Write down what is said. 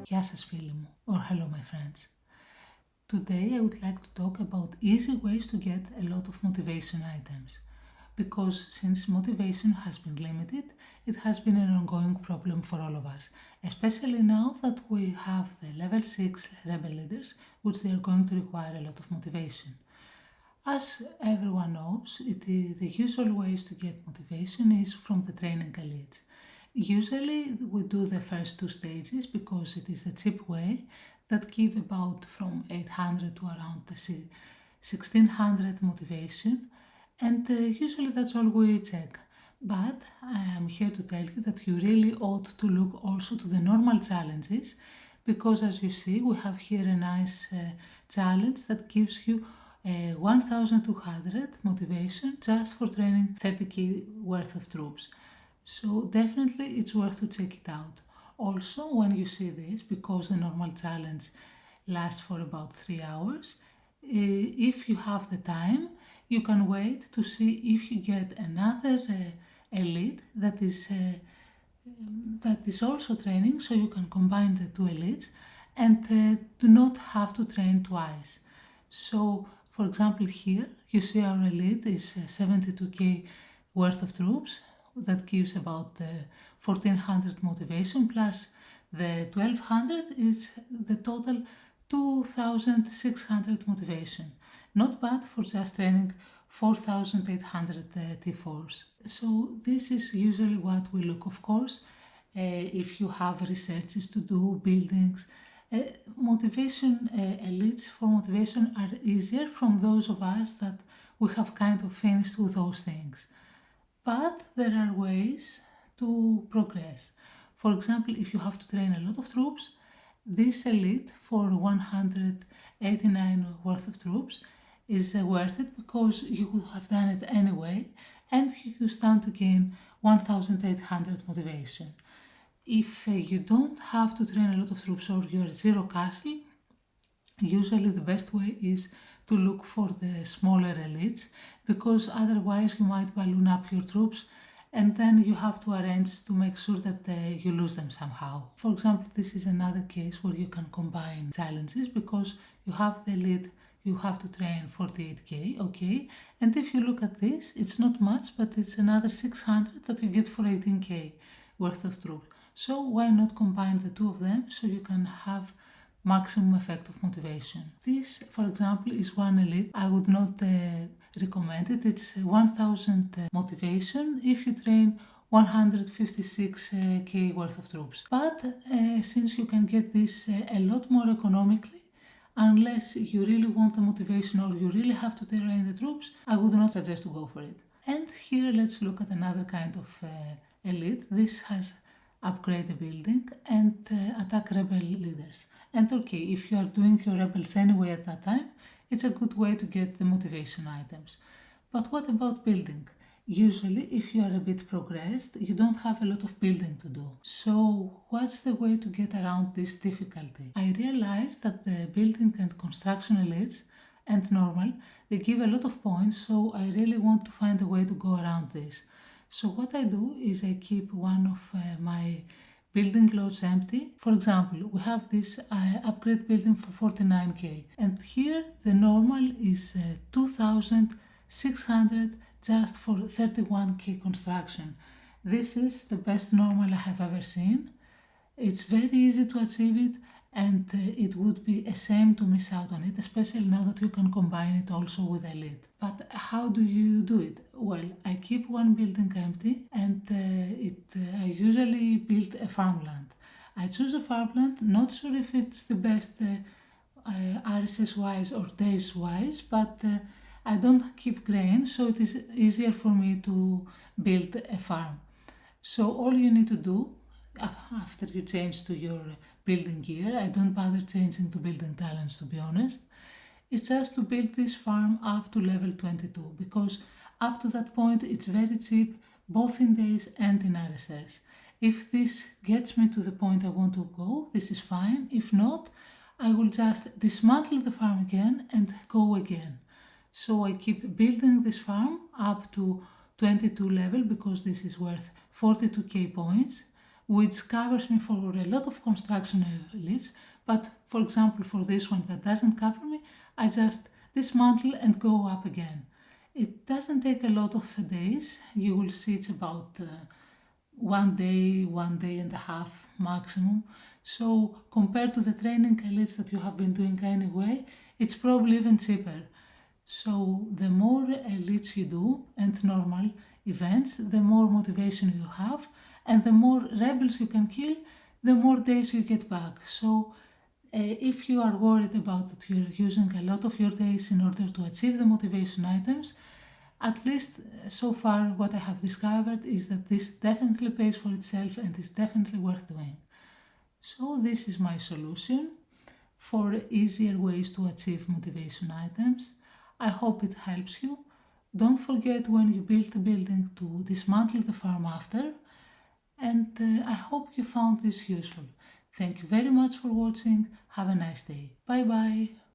Γεια σας φίλοι μου, or hello my friends. Today I would like to talk about easy ways to get a lot of motivation items. Because since motivation has been limited, it has been an ongoing problem for all of us, especially now that we have the level 6 rebel leaders, which they are going to require a lot of motivation. As everyone knows, the usual ways to get motivation is from the training elites. Usually we do the first two stages because it is the cheap way that give about from 800 to around 1600 motivation, and usually that's all we check. But I am here to tell you that you really ought to look also to the normal challenges, because as you see we have here a nice challenge that gives you 1200 motivation just for training 30k worth of troops. So definitely it's worth to check it out. Also, when you see this, because the normal challenge lasts for about 3 hours, if you have the time, you can wait to see if you get another elite that is also training, so you can combine the two elites and do not have to train twice. So, for example, here you see our elite is 72k worth of troops. That gives about 1400 motivation, plus the 1200 is the total 2600 motivation. Not bad for just training 4800 T4s. So this is usually what we look, of course, if you have researches to do, buildings. Motivation elites for motivation are easier from those of us that we have kind of finished with those things. But there are ways to progress. For example, if you have to train a lot of troops, this elite for 189 worth of troops is worth it because you would have done it anyway, and you stand to gain 1800 motivation. If you don't have to train a lot of troops or you're zero castle, usually the best way is to look for the smaller elites, because otherwise you might balloon up your troops and then you have to arrange to make sure that you lose them somehow. For example, this is another case where you can combine challenges, because you have the elite you have to train 48k, okay, and if you look at this, it's not much, but it's another 600 that you get for 18k worth of troops. So why not combine the two of them so you can have maximum effect of motivation. This, for example, is one elite. I would not recommend it. It's 1000 motivation if you train 156k worth of troops. But since you can get this a lot more economically, unless you really want the motivation or you really have to train the troops, I would not suggest to go for it. And here let's look at another kind of elite. This has upgrade the building and attack rebel leaders. And okay, if you are doing your rebels anyway at that time, it's a good way to get the motivation items. But what about building? Usually, if you are a bit progressed, you don't have a lot of building to do. So what's the way to get around this difficulty? I realized that the building and construction elites and normal, they give a lot of points, so I really want to find a way to go around this. So what I do is I keep one of my building lots empty. For example, we have this upgrade building for 49k, and here the normal is 2600 just for 31k construction. This is the best normal I have ever seen. It's very easy to achieve it, and it would be a shame to miss out on it, especially now that you can combine it also with elite. But how do you do it? Well, I keep one building empty, and I usually build a farmland. I choose a farmland, not sure if it's the best RSS-wise or days-wise, but I don't keep grain, so it is easier for me to build a farm. So all you need to do, after you change to your building gear, I don't bother changing to building talents, to be honest, it's just to build this farm up to level 22, because up to that point it's very cheap, both in days and in RSS. If this gets me to the point I want to go, this is fine. If not, I will just dismantle the farm again and go again. So I keep building this farm up to 22 level, because this is worth 42k points. which covers me for a lot of construction leads. But for example, for this one that doesn't cover me, I just dismantle and go up again. It doesn't take a lot of days. You will see it's about 1 day and a half maximum. So compared to the training leads that you have been doing anyway, it's probably even cheaper. So the more leads you do and normal events, the more motivation you have, and the more rebels you can kill, the more days you get back. So if you are worried about that you're using a lot of your days in order to achieve the motivation items, at least so far what I have discovered is that this definitely pays for itself and is definitely worth doing. So this is my solution for easier ways to achieve motivation items. I hope it helps you. Don't forget when you build a building to dismantle the farm after. And I hope you found this useful. Thank you very much for watching. Have a nice day. Bye bye.